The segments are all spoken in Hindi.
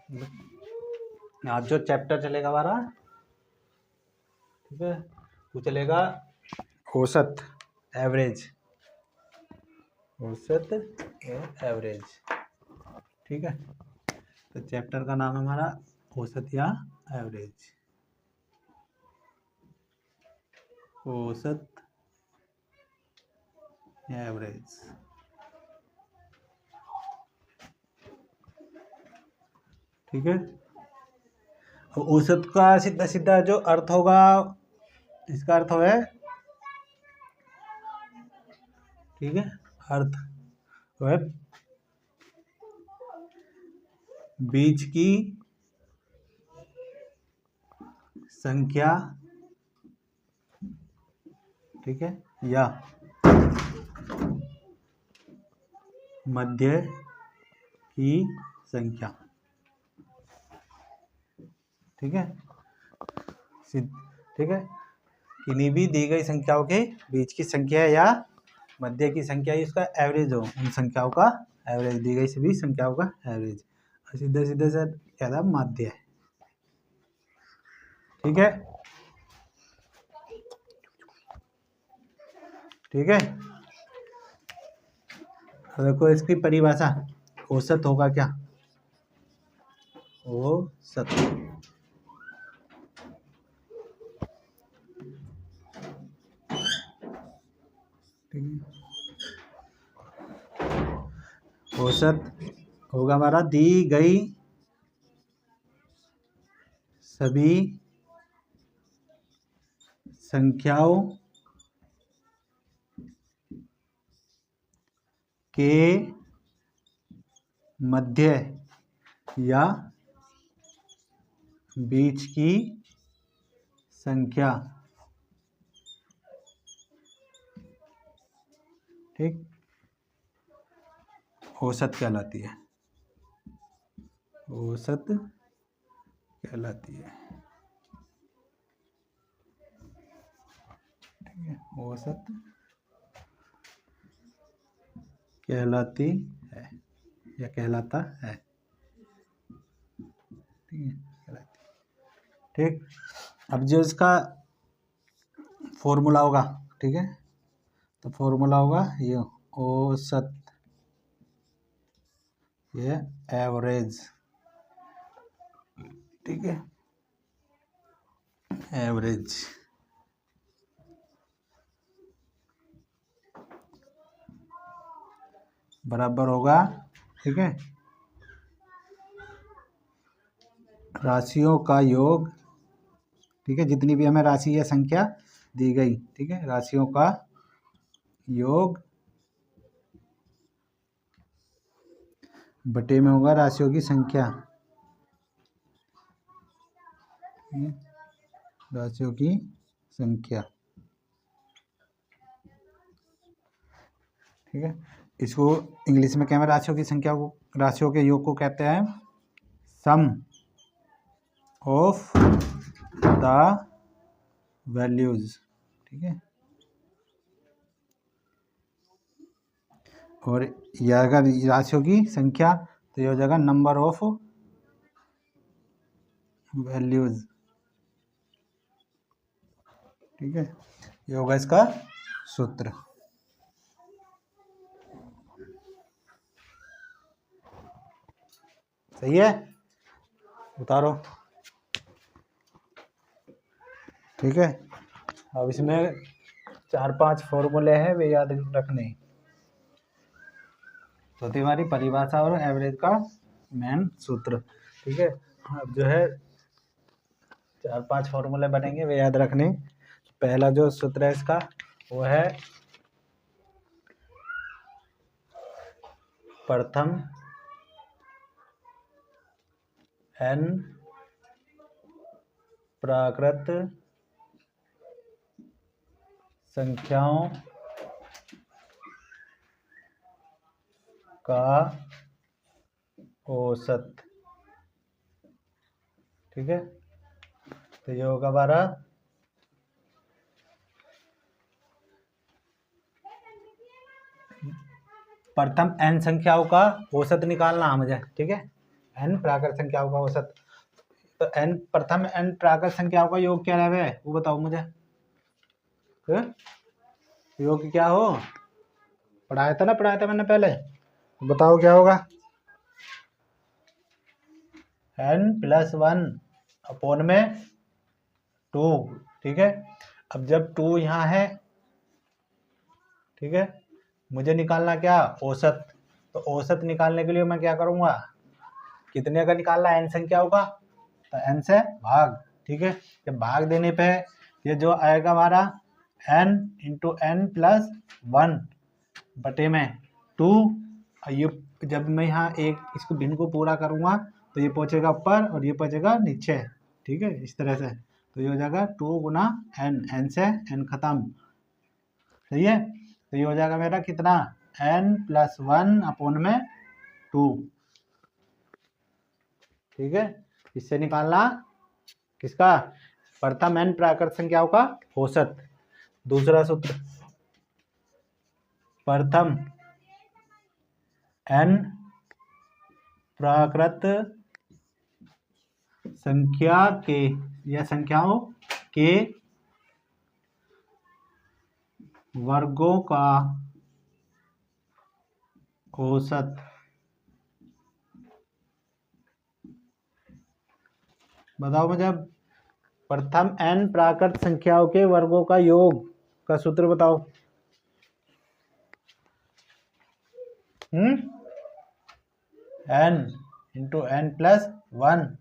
आज जो चैप्टर चलेगा हमारा, ठीक है, वो चलेगा औसत, एवरेज, औसत एवरेज। ठीक है, तो चैप्टर का नाम है हमारा औसत या एवरेज। औसत या एवरेज। ठीक है, औसत का सीधा सीधा जो अर्थ होगा, इसका अर्थ है, ठीक है, अर्थ है बीज की संख्या, ठीक है, या मध्य की संख्या। ठीक है, ठीक है, किन्हीं भी दी गई संख्याओं के बीच की संख्या या मध्य की संख्या ही उसका एवरेज हो, उन संख्याओं का एवरेज, दी गई सभी संख्याओं का एवरेज। सीधे सीधे से क्या था, माध्य है। ठीक है, ठीक है, देखो इसकी परिभाषा, औसत होगा क्या, औसत, औसत होगा हमारा दी गई सभी संख्याओं के मध्य या बीच की संख्या। ठीक, औसत कहलाती है, औसत कहलाती है। ठीक है, औसत कहलाती है या कहलाता है। ठीक है, कहलाती। ठीक, अब जो इसका फॉर्मूला होगा, ठीक है, तो फॉर्मूला होगा ये औसत, ये एवरेज। ठीक है, एवरेज बराबर होगा, ठीक है, राशियों का योग। ठीक है, जितनी भी हमें राशि या संख्या दी गई, ठीक है, राशियों का योग बटे में होगा राशियों की संख्या। राशियों की संख्या। ठीक है, इसको इंग्लिश में क्या है, राशियों की संख्या को, राशियों के योग को कहते हैं सम ऑफ द वैल्यूज। ठीक है, और यह अगर राशियों की संख्या तो ये हो जाएगा नंबर ऑफ वैल्यूज। ठीक है, ये होगा इसका सूत्र। सही है, उतारो। ठीक है, अब इसमें 4-5 फॉर्मूले हैं, वे याद रखने। तो हमारी परिभाषा और एवरेज का मेन सूत्र। ठीक है, अब जो है 4-5 फॉर्मूले बनेंगे, वे याद रखने। पहला जो सूत्र है इसका वो है प्रथम n प्राकृत संख्याओं का औसत। ठीक है, तो ये होगा हमारा प्रथम n संख्याओं का औसत निकालना है मुझे। ठीक है, n प्राकृत संख्याओं का औसत। तो n प्रथम n प्राकृत संख्याओं का योग क्या है वो बताओ मुझे। योग क्या हो, पढ़ाया था मैंने पहले, बताओ क्या होगा। n+1 अपोन में 2, ठीक है। अब जब 2 यहाँ है, ठीक है, मुझे निकालना क्या, औसत। तो औसत निकालने के लिए मैं क्या करूँगा, कितने का निकालना है, n संख्याओं का, तो n से भाग, ठीक है। जब भाग देने पे ये जो आएगा हमारा n × n+1 बटे में 2, ये जब मैं यहाँ एक इसको भिन्न को पूरा करूँगा तो ये पहुँचेगा ऊपर और ये पहुँचेगा नीचे, ठीक है, इस तरह से। तो ये हो जाएगा 2 × n, n से n खत्म, सही है। तो ये हो जाएगा मेरा कितना, n+1 अपोन में 2, ठीक है। इससे निकालना किसका, प्रथम n प्राकृत संख्याओं का औसत। दूसरा सूत्र, प्रथम n प्राकृत संख्या के या संख्याओं के वर्गों का औसत। बताओ मुझे, प्रथम n प्राकृत संख्याओं के वर्गों का योग का सूत्र बताओ। n × n+1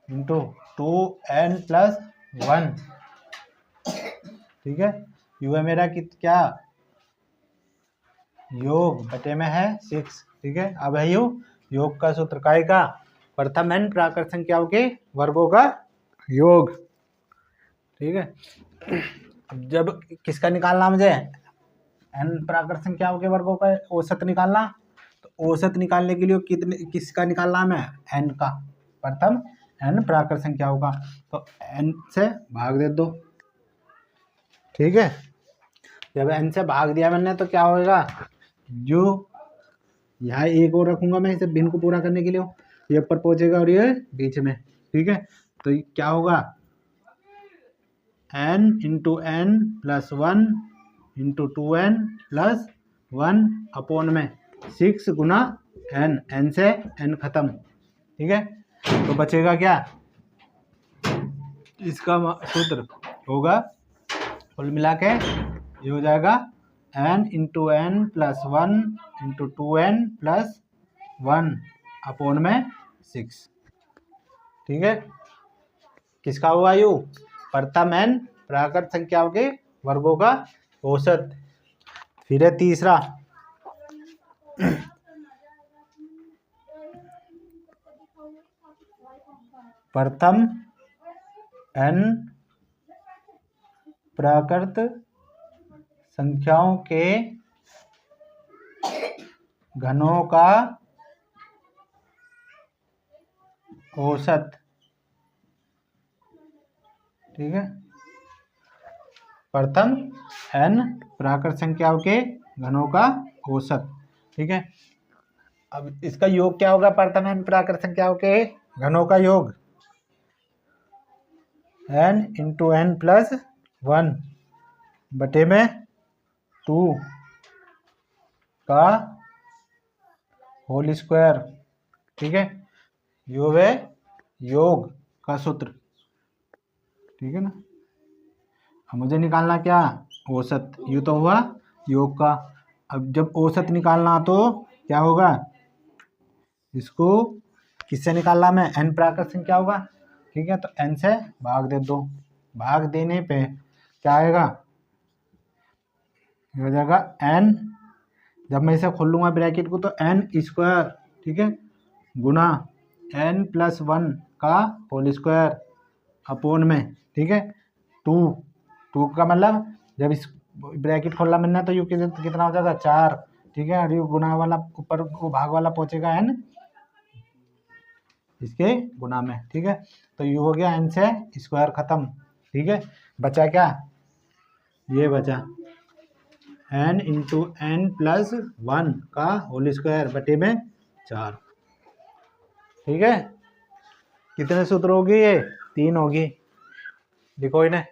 × 2n+1, ठीक है। यू है मेरा क्या, योग बटे में है 6, ठीक है। अब है योग का सूत्र काय का, प्रथम n प्राकृत संख्याओं के वर्गों का योग, ठीक है। अब जब किसका निकालना मुझे, n प्राकृत संख्याओं के वर्गों का औसत निकालना, तो औसत निकालने के लिए किसका निकालना है, n का, प्रथम n प्राकृत संख्याओं का। तो n से भाग दे दो, ठीक है। जब n से भाग दिया मैंने तो क्या होगा, जो यहाँ एक और रखूंगा मैं इसे भिन्न को पूरा करने के लिए, ये ऊपर पहुंचेगा और ये बीच में, ठीक है। तो क्या होगा, n × n+1 × 2n+1 अपोन में 6 × n, n से n खत्म, ठीक है। तो बचेगा क्या, इसका सूत्र होगा कुल मिला के ये हो जाएगा n × n+1 × 2n+1 अपोन में 6, ठीक है। किसका हुआ यू, प्रथम n प्राकृत संख्याओं के वर्गों का औसत। फिर है तीसरा, प्रथम n प्राकृत संख्याओं के घनों का औसत, ठीक है। प्रथम n प्राकृत संख्याओं के घनों का औसत, ठीक है। अब इसका योग क्या होगा, प्रथम n प्राकृत संख्याओं के घनों का योग, n × n+1 बटे में 2 का होल स्क्वायर, ठीक है। योग है योग का सूत्र, ठीक है ना। अब मुझे निकालना क्या, औसत। यू तो हुआ योग का। अब जब औसत निकालना तो क्या होगा, इसको किससे निकालना, मैं n प्राकृत संख्या होगा, ठीक है। तो n से भाग दे दो, भाग देने पे क्या आएगा, हो जाएगा n, जब मैं इसे खोल लूँगा ब्रैकेट को तो n², ठीक है, गुना n+1 का होल स्क्वायर अपोन में, ठीक है, 2 का मतलब जब इस ब्रैकेट खोलना मैंने तो यू कितना हो जाएगा 4, ठीक है। और यू गुना वाला ऊपर वो भाग वाला पहुँचेगा n इसके गुना में, ठीक है। तो यू हो गया n से स्क्वायर खत्म, ठीक है। बचा क्या, ये बचा n × n+1 का होल स्क्वायर बटे में 4, ठीक है, कितने सूत्र होगी ये? 3 होगी। लिखो इन्हें।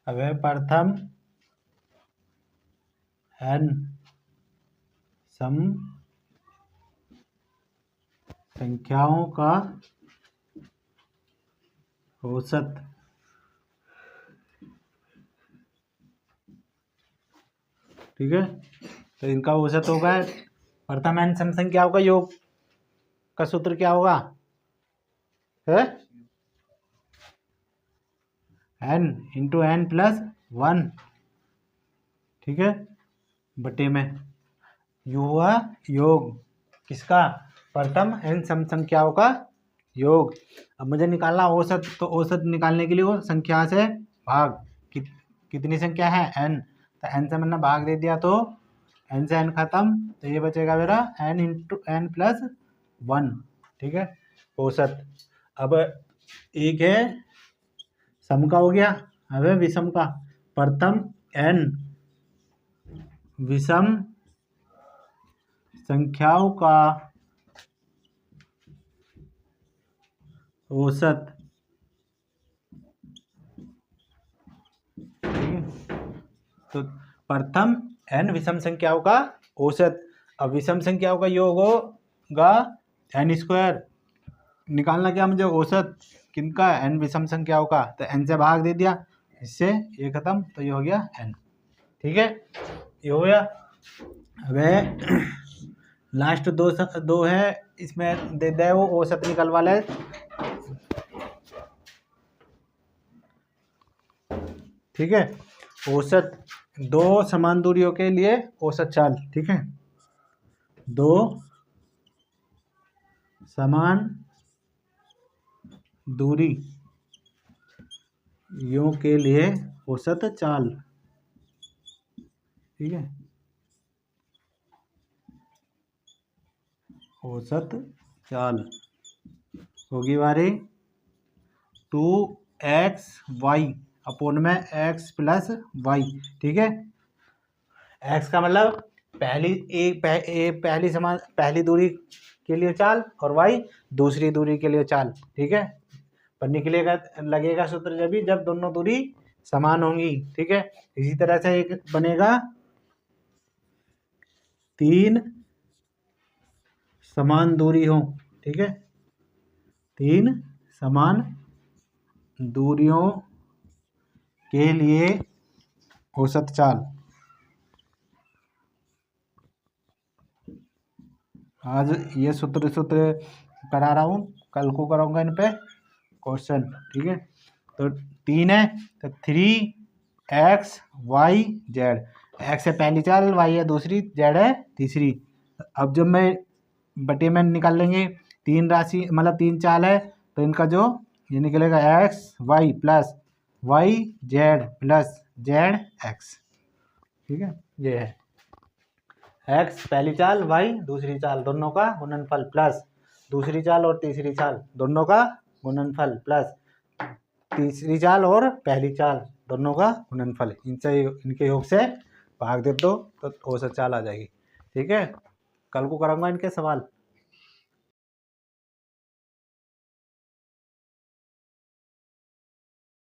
अब है प्रथम n सम संख्याओं का औसत। ठीक है, तो इनका औसत होगा प्रथम n सम संख्याओं का योग का सूत्र क्या होगा? है n इंटू n प्लस 1। ठीक है, बटे में यू हुआ योग किसका? प्रथम n सम संख्याओं का योग। अब मुझे निकालना औसत, तो औसत निकालने के लिए वो संख्या से भाग। कितनी संख्या है? n, तो n से मैंने भाग दे दिया तो n से n खत्म, तो ये बचेगा मेरा n इंटू n प्लस 1। ठीक है, औसत। अब एक है सम का हो गया, अब है विषम का। प्रथम n विषम संख्याओं का औसत। ठीक है, तो प्रथम n विषम संख्याओं का औसत। अब विषम संख्याओं का योग होगा n स्क्वायर। निकालना क्या मुझे? औसत किनका? n विषम संख्याओं का, तो n से भाग दे दिया, इससे ये खत्म, तो ये हो गया n। ठीक है, ये हो गया। अब लास्ट दो है, इसमें दे दे वो औसत निकलवा ले। ठीक है, औसत दो समान दूरियों के लिए औसत चाल। ठीक है, दो समान दूरी यों के लिए औसत चाल। ठीक है, औसत चाल होगी हमारी 2xy अपोन में x प्लस वाई। ठीक है, x का मतलब पहली दूरी के लिए चाल और y दूसरी दूरी के लिए चाल। ठीक है, पर निकलेगा लगेगा सूत्र जब दोनों दूरी समान होंगी। ठीक है, इसी तरह से एक बनेगा 3 समान दूरी हो। ठीक है, 3 समान दूरियों के लिए औसत चाल। आज ये सूत्र करा रहा हूँ, कल को कराऊंगा इन पे क्वेश्चन। ठीक है, तो 3 है तो 3xy z। x है पहली चाल, y है दूसरी, z है तीसरी। अब जब मैं बटे में निकाल लेंगे, 3 राशि मतलब 3 चाल है, तो इनका जो ये निकलेगा x y plus y z plus z x। ठीक है, ये है x पहली चाल, y दूसरी चाल, दोनों का गुणनफल, प्लस दूसरी चाल और तीसरी चाल दोनों का गुणनफल, प्लस तीसरी चाल और पहली चाल दोनों का गुणनफल। इनके योग से भाग दे दो तो औसत चाल आ जाएगी। ठीक है, कल को कराऊंगा इनके सवाल।